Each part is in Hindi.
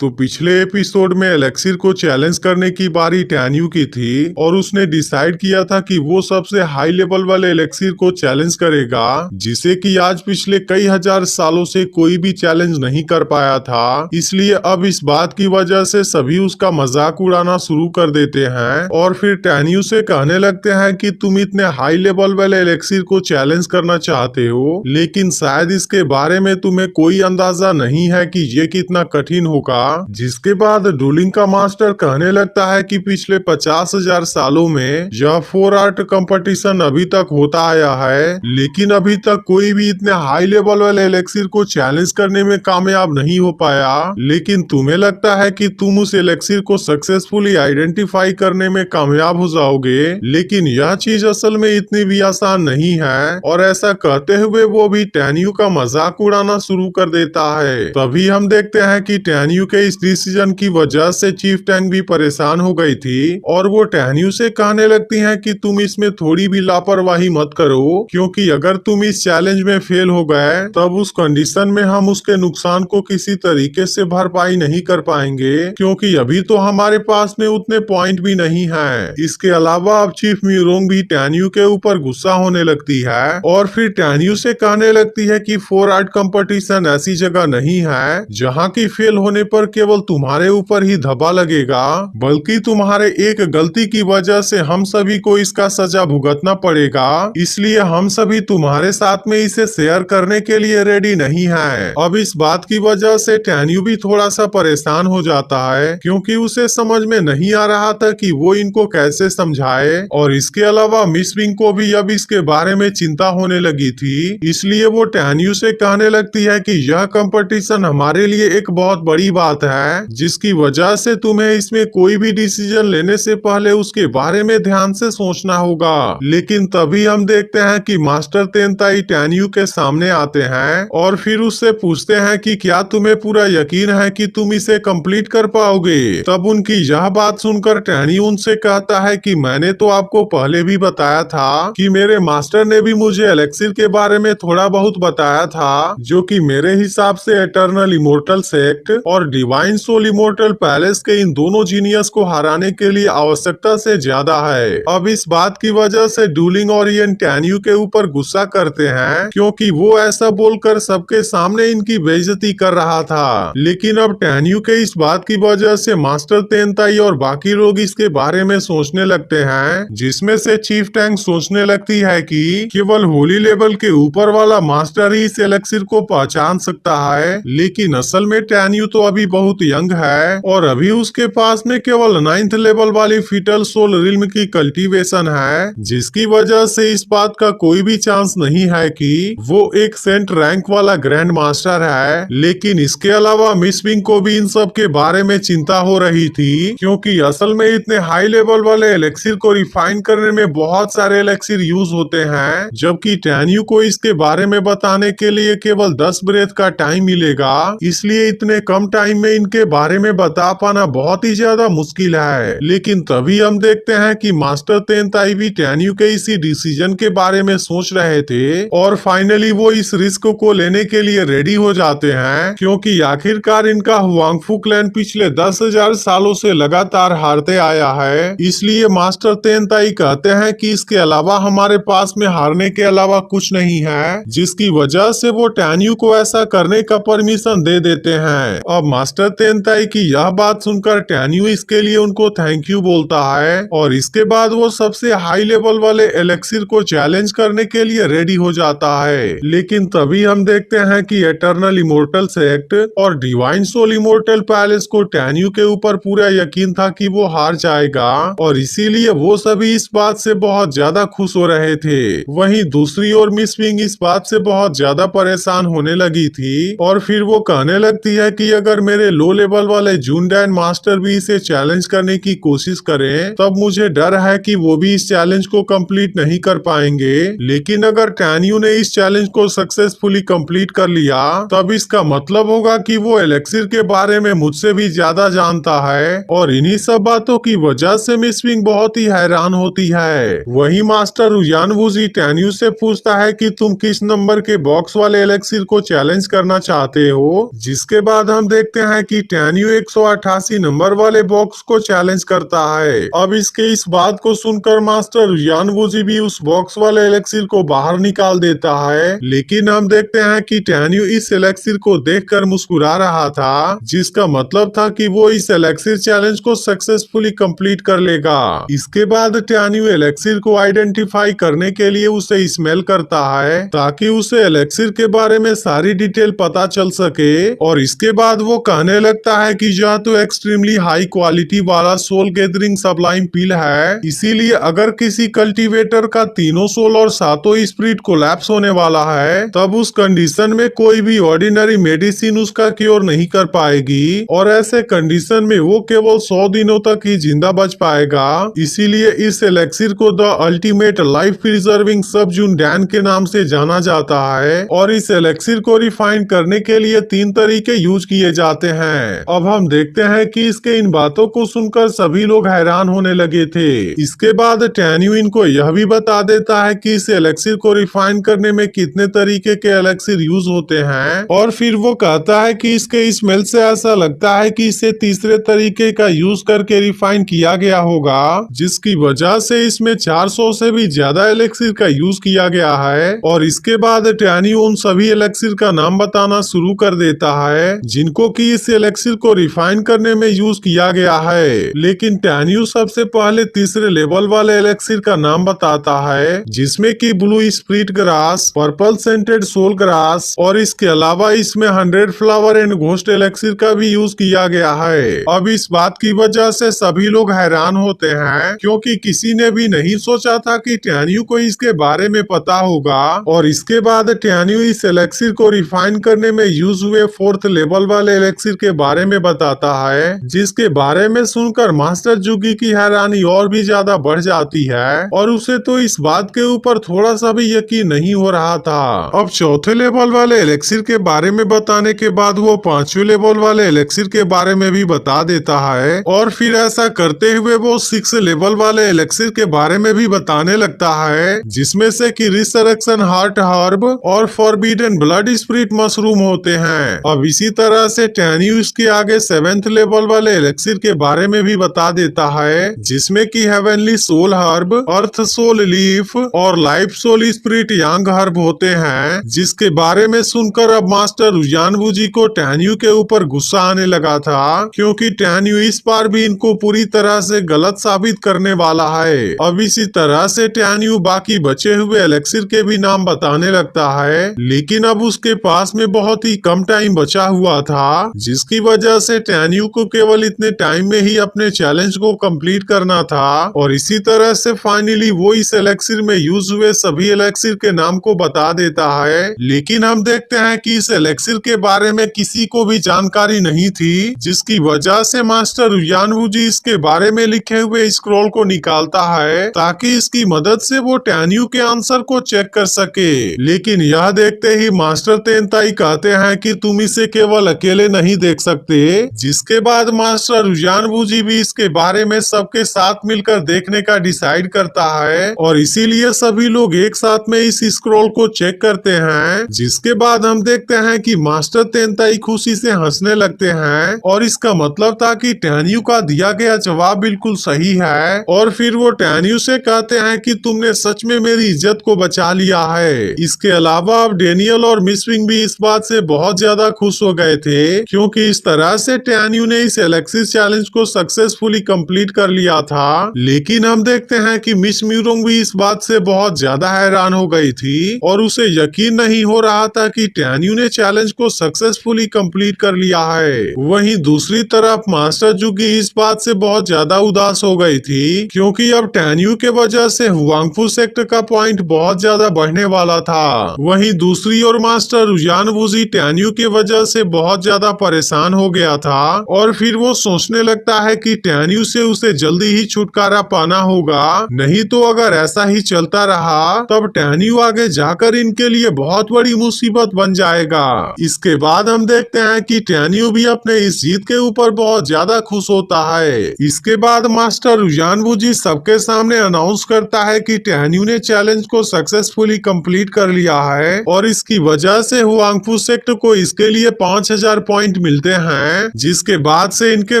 तो पिछले एपिसोड में एलेक्सिर को चैलेंज करने की बारी टैन्यू की थी और उसने डिसाइड किया था कि वो सबसे हाई लेवल वाले एलेक्सिर को चैलेंज करेगा, जिसे कि आज पिछले कई हजार सालों से कोई भी चैलेंज नहीं कर पाया था। इसलिए अब इस बात की वजह से सभी उसका मजाक उड़ाना शुरू कर देते हैं और फिर टैन्यू से कहने लगते हैं कि तुम इतने हाई लेवल वाले एलेक्सिर को चैलेंज करना चाहते हो, लेकिन शायद इसके बारे में तुम्हें कोई अंदाजा नहीं है कि ये कितना कठिन होगा। जिसके बाद डूलिंग का मास्टर कहने लगता है कि पिछले 50,000 सालों में यह 4 आर्ट कंपटीशन अभी तक होता आया है, लेकिन अभी तक कोई भी इतने हाई लेवल वाले एलेक्सिर को चैलेंज करने में कामयाब नहीं हो पाया। लेकिन तुम्हें लगता है कि तुम उस एलेक्सिर को सक्सेसफुली आइडेंटिफाई करने में कामयाब हो जाओगे, लेकिन यह चीज असल में इतनी भी आसान नहीं है। और ऐसा कहते हुए वो भी टैन्यू का मजाक उड़ाना शुरू कर देता है। तभी हम देखते हैं कि टैन्यू के इस डिसीजन की वजह से चीफ टैंक भी परेशान हो गई थी और वो टैन्यू से कहने लगती हैं कि तुम इसमें थोड़ी भी लापरवाही मत करो, क्योंकि अगर तुम इस चैलेंज में फेल हो गए तब उस कंडीशन में हम उसके नुकसान को किसी तरीके से भरपाई नहीं कर पाएंगे, क्योंकि अभी तो हमारे पास में उतने पॉइंट भी नहीं है। इसके अलावा अब चीफ म्यूरोंग भी टैन्यू के ऊपर गुस्सा होने लगती है और फिर टैन्यू से कहने लगती है कि 4 आर्ट कंपटीशन ऐसी जगह नहीं है जहाँ की फेल होने पर केवल तुम्हारे ऊपर ही धब्बा लगेगा, बल्कि तुम्हारे एक गलती की वजह से हम सभी को इसका सजा भुगतना पड़ेगा। इसलिए हम सभी तुम्हारे साथ में इसे शेयर करने के लिए रेडी नहीं है। अब इस बात की वजह से टैन्यू भी थोड़ा सा परेशान हो जाता है, क्योंकि उसे समझ में नहीं आ रहा था कि वो इनको कैसे समझाए। और इसके अलावा मिस विंग को भी अब इसके बारे में चिंता होने लगी थी, इसलिए वो टैन्यू से कहने लगती है कि यह कंपटीशन हमारे लिए एक बहुत बड़ी बात है, जिसकी वजह से तुम्हें इसमें कोई भी डिसीजन लेने से पहले उसके बारे में ध्यान से सोचना होगा। लेकिन तभी हम देखते हैं कि मास्टर तेनताई टैन्यू के सामने आते हैं और फिर उससे पूछते हैं कि क्या तुम्हें पूरा यकीन है कि तुम इसे कंप्लीट कर पाओगे। तब उनकी यह बात सुनकर टैन्यू उनसे कहता है कि मैंने तो आपको पहले भी बताया था कि मेरे मास्टर ने भी मुझे एलेक्सिर के बारे में थोड़ा बहुत बताया था, जो कि मेरे हिसाब से एटर्नल इमोर्टल सेक्ट और डिवाइन सोल इमोर्टल पैलेस के इन दोनों जीनियस को हराने के लिए आवश्यकता से ज्यादा है। अब इस बात की वजह से डूलिंग और इयन टैन्यू के ऊपर गुस्सा करते हैं, क्योंकि वो ऐसा बोलकर सबके सामने इनकी बेइज्जती कर रहा था। लेकिन अब टैन्यू के इस बात की वजह से मास्टर तेनताई और बाकी लोग इसके बारे में सोचने लगते हैं, जिसमें से चीफ टैंक सोचने लगती है कि केवल होली लेवल के ऊपर वाला मास्टर ही इस एलेक्सिर को पहचान सकता है। लेकिन असल में टैन्यू तो अभी बहुत यंग है और अभी उसके पास में केवल 9th लेवल वाली फीटल सोल रिल्म की कल्टीवेशन है, जिसकी वजह से इस बात का कोई भी चांस नहीं है कि वो एक सेंट रैंक वाला ग्रैंड मास्टर है। लेकिन इसके अलावा मिस विंग को भी इन सब के बारे में चिंता हो रही थी, क्योंकि असल में इतने हाई लेवल वाले एलेक्सिर को रिफाइन करने में बहुत सारे एलेक्सिर यूज होते हैं, जबकि टैन्यू को इसके बारे में बताने के लिए केवल 10 ब्रेथ का टाइम मिलेगा। इसलिए इतने कम टाइम में इनके बारे में बता पाना बहुत ही ज्यादा मुश्किल है। लेकिन तभी हम देखते हैं कि मास्टर तेनताई भी टैन्यू के इसी डिसीजन के बारे में सोच रहे थे और फाइनली वो इस रिस्क को लेने के लिए रेडी हो जाते हैं, क्योंकि आखिरकार इनका हुआंगफू क्लैन पिछले 10,000 सालों से लगातार हारते आया है। इसलिए मास्टर तेनताई कहते हैं कि इसके अलावा हमारे पास में हारने के अलावा कुछ नहीं है, जिसकी वजह से वो टैन्यू को ऐसा करने का परमिशन दे देते हैं। अब मास्टर तेनताई की यह बात सुनकर टैन्यू इसके लिए उनको थैंक यू बोलता है और इसके बाद वो सबसे हाई लेवल वाले एलेक्सिर को चैलेंज करने के लिए रेडी हो जाता है। लेकिन तभी हम देखते हैं कि एटर्नल इमोर्टल सेक्ट और डिवाइन सोल इमोर्टल पैलेस को टैन्यू के ऊपर पूरा यकीन था कि वो हार जाएगा और इसीलिए वो सभी इस बात से बहुत ज्यादा खुश हो रहे थे। वहीं दूसरी ओर मिस विंग इस बात से बहुत ज्यादा परेशान होने लगी थी और फिर वो कहने लगती है कि अगर मेरे लो लेवल वाले जूनडैन मास्टर भी इसे चैलेंज करने की कोशिश करें, तब मुझे डर है कि वो भी इस चैलेंज को कंप्लीट नहीं कर पाएंगे। लेकिन अगर टैन्यू ने इस चैलेंज को सक्सेसफुली कंप्लीट कर लिया, तब इसका मतलब होगा कि वो एलेक्सिर के बारे में मुझसे भी ज्यादा जानता है और इन्हीं सब बातों की वजह से मिस विंग बहुत ही हैरान होती है। वही मास्टर यानवुजी टैन्यू से पूछता है कि तुम किस नंबर के बॉक्स वाले एलेक्सिर को चैलेंज करना चाहते हो, जिसके बाद हम देखते हैं कि टैन्यू 188 नंबर वाले बॉक्स को चैलेंज करता है। अब इसके इस बात को सुनकर मास्टर यानवुजी भी उस बॉक्स वाले एलेक्सिर को बाहर निकाल देता है, लेकिन हम देखते हैं कि टैन्यू इस एलेक्सिर को देखकर मुस्कुरा रहा था, जिसका मतलब था कि वो इस एलेक्सिर चैलेंज को सक्सेसफुली कंप्लीट कर लेगा। इसके बाद टैन्यू एलेक्सिर को आइडेंटिफाई करने के लिए उसे स्मेल करता है, ताकि उसे एलेक्सिर के बारे में सारी डिटेल पता चल सके। और इसके बाद वो कहने लगता है कि यह तो एक्सट्रीमली हाई क्वालिटी वाला सोल गैदरिंग सबलाइम पिल है, इसीलिए अगर किसी कल्टीवेटर का तीनों सोल और सातों स्पिरिट कोलैप्स होने वाला है, तब उस कंडीशन में कोई भी ऑर्डिनरी मेडिसिन उसका क्योर नहीं कर पाएगी, और ऐसे कंडीशन में वो केवल 100 दिनों तक ही जिंदा बच पाएगा। इसीलिए इस एलेक्सिर को द अल्टीमेट लाइफ प्रिजर्विंग सबजुंडैन के नाम से जाना जाता है। और इस एलेक्सिर को रिफाइन करने के लिए 3 तरीके यूज किए जाते हैं। अब हम देखते हैं कि इसके इन बातों को सुनकर सभी लोग हैरान होने लगे थे। इसके बाद टैन्यू इनको यह भी बता देता है कि इस एलेक्सिर को रिफाइन करने में कितने तरीके के एलेक्सिर यूज होते हैं, और फिर वो कहता है कि इसके स्मेल से ऐसा लगता है कि इसे तीसरे तरीके का यूज करके रिफाइन किया गया होगा, जिसकी वजह से इसमें 400 से भी ज्यादा एलेक्सिर का यूज किया गया है। और इसके बाद टैन्यू उन सभी एलेक्सिर का नाम बताना शुरू कर देता है जिनको कि इस एलेक्सिर को रिफाइन करने में यूज किया गया है। लेकिन टैन्यू सबसे पहले तीसरे लेवल वाले एलेक्सिर का नाम बताता है, जिसमें कि blue spirit grass, purple scented soul grass, और इसके अलावा इसमें 100 फ्लावर एंड घोस्ट एलेक्सिर का भी यूज किया गया है। अब इस बात की वजह से सभी लोग हैरान होते हैं, क्योंकि किसी ने भी नहीं सोचा था कि टैन्यू को इसके बारे में पता होगा। और इसके बाद टैन्यू इस एलेक्सिर को रिफाइन करने में यूज हुए 4th लेवल वाले एलेक्सिर के बारे में बताता है, जिसके बारे में सुनकर मास्टर जुगी की हैरानी और भी ज्यादा बढ़ जाती है, और उसे तो इस बात के ऊपर थोड़ा सा भी यकीन नहीं हो रहा था। अब 4थे लेवल वाले एलेक्सिर के बारे में बताने के बाद वो 5वें लेवल वाले एलेक्सिर के बारे में भी बता देता है, और फिर ऐसा करते हुए वो 6 लेवल वाले एलेक्सिर के बारे में भी बताने लगता है, जिसमें से कि रिसरेक्शन हार्ट हर्ब और फॉरबिडन ब्लड स्पिरिट मशरूम होते हैं। अब इसी तरह से टैन्यू इसके आगे 7th लेवल वाले एलेक्सिर के बारे में भी बता देता है, जिसमें कि हेवनली सोल हर्ब, अर्थ सोल लीफ और लाइफ सोल स्पिरिट यांग हर्ब होते हैं, जिसके बारे में सुनकर अब मास्टर यानवुजी को टैन्यू के ऊपर गुस्सा आने लगा था, क्योंकि टैन्यू इस बार भी इनको पूरी तरह से गलत साबित करने वाला है। अब इसी तरह से टैन्यू बाकी बचे हुए एलेक्सिर के भी नाम बताने लगता है, लेकिन अब उसके पास में बहुत ही कम टाइम बचा हुआ था, जिसकी वजह से टैन्यू को केवल इतने टाइम में ही अपने चैलेंज को कंप्लीट करना था। और इसी तरह से फाइनली वो इस एलेक्सिर में यूज हुए सभी एलेक्सिर के नाम को बता देता है, लेकिन हम देखते हैं कि इस एलेक्सिर के बारे में किसी को भी जानकारी नहीं थी, जिसकी वजह से मास्टर यानवुजी इसके बारे में लिखे हुए स्क्रॉल को निकालता है, ताकि इसकी मदद से वो टैन्यू के आंसर को चेक कर सके। लेकिन यह देखते ही मास्टर तेनताई कहते हैं कि तुम इसे केवल अकेले नहीं देख सकते, जिसके बाद मास्टर यानवुजी भी इसके बारे में सबके साथ मिलकर देखने का डिसाइड करता है, और इसीलिए सभी लोग एक साथ में इस स्क्रॉल को चेक करते हैं। जिसके बाद हम देखते हैं कि मास्टर तेनताई खुशी से हंसने लगते हैं, और इसका मतलब था कि टैन्यू का दिया गया जवाब बिल्कुल सही है। और फिर वो टैन्यू से कहते हैं कि तुमने सच में मेरी इज्जत को बचा लिया है। इसके अलावा अब डेनियल और मिस विंग भी इस बात से बहुत ज्यादा खुश हो गए थे, क्योंकि इस तरह से टैन्यू ने इस एलेक्सिस चैलेंज को सक्सेसफुली कंप्लीट कर लिया था। लेकिन हम देखते हैं कि मिस म्यूरोंग भी इस बात से बहुत ज्यादा हैरान हो गई थी, और उसे यकीन नहीं हो रहा था कि टैन्यू ने चैलेंज को सक्सेसफुली कंप्लीट कर लिया है। वहीं दूसरी तरफ मास्टर जुगी इस बात से बहुत ज्यादा उदास हो गई थी, क्योंकि अब टैन्यू के वजह से हुआंगफू सेक्टर का पॉइंट बहुत ज्यादा बढ़ने वाला था। वहीं दूसरी ओर मास्टर यानवुजी टैन्यू के वजह से बहुत ज्यादा परेशान हो गया था, और फिर वो सोचने लगता है कि टैन्यू से उसे जल्दी ही छुटकारा पाना होगा, नहीं तो अगर ऐसा ही चलता रहा तब टैन्यू आगे जाकर इनके लिए बहुत बड़ी मुसीबत बन जाएगा। इसके बाद हम देखते हैं कि टैन्यू भी अपने इस जीत के ऊपर बहुत ज्यादा खुश होता है। इसके बाद मास्टर यानवुजी सबके सामने अनाउंस करता है कि टैन्यू ने चैलेंज को सक्सेसफुली कंप्लीट कर लिया है, और इसकी वजह से हुआंगफू सेक्ट को इसके लिए 5000 पॉइंट पॉइंट मिलते हैं, जिसके बाद से इनके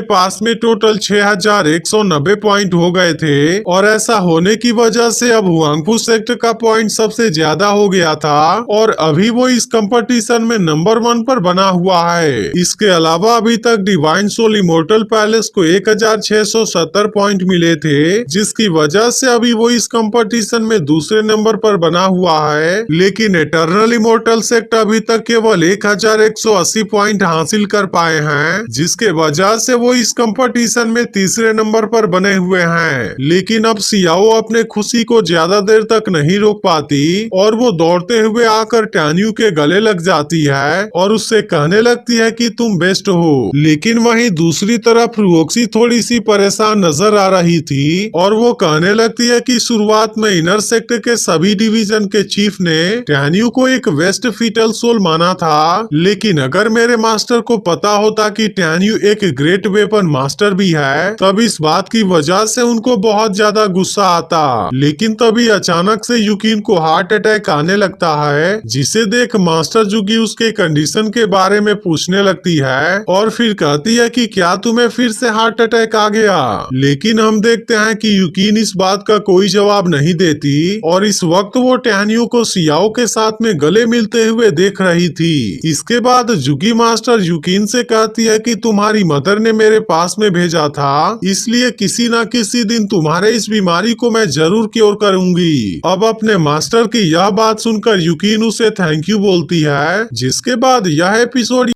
पास में टोटल 6190 पॉइंट हो गए थे। और ऐसा होने की वजह से अब हुआंगफू सेक्टर का पॉइंट सबसे ज्यादा हो गया था और अभी वो इस कंपटीशन में नंबर 1 पर बना हुआ है। इसके अलावा अभी तक डिवाइन सोल इमोर्टल पैलेस को 1670 पॉइंट मिले थे, जिसकी वजह से अभी वो इस कंपटीशन में दूसरे नंबर पर बना हुआ है। लेकिन इटर्नल इमोर्टल सेक्ट अभी तक केवल 1180 पॉइंट हासिल कर पाए हैं, जिसके वजह से वो इस कंपटीशन में तीसरे नंबर पर बने हुए हैं। लेकिन अब सियाओ अपने खुशी को ज्यादा देर तक नहीं रोक पाती और वो दौड़ते हुए आकर टैन्यू के गले लग जाती है और उससे कहने लगती है कि तुम बेस्ट हो। लेकिन वहीं दूसरी तरफ रोक्सी थोड़ी सी परेशान नजर आ रही थी और वो कहने लगती है कि शुरुआत में इनर सेक्टर के सभी डिवीजन के चीफ ने टैन्यू को एक वेस्ट फीटल सोल माना था, लेकिन अगर मेरे मास्टर को पता होता कि टैन्यू एक ग्रेट वेपन मास्टर भी है तब इस बात की वजह से उनको बहुत ज्यादा गुस्सा आता। लेकिन तभी अचानक से यूकिन को हार्ट अटैक आने लगता है, जिसे देख मास्टर जुगी उसके कंडीशन के बारे में पूछने लगती है और फिर कहती है कि क्या तुम्हें फिर से हार्ट अटैक आ गया। लेकिन हम देखते हैं कि यूकिन इस बात का कोई जवाब नहीं देती और इस वक्त वो टैन्यू को सियाओ के साथ में गले मिलते हुए देख रही थी। इसके बाद जुगी मास्टर यूकिन से कहती है कि तुम्हारी मदर ने मेरे पास में भेजा था, इसलिए किसी न किसी दिन तुम्हारे इस बीमारी को मैं जरूर क्योर करूंगी। अब अपने मास्टर की यह बात सुनकर यूकिन उसे थैंक यू बोलती है, जिसके बाद यह एपिसोड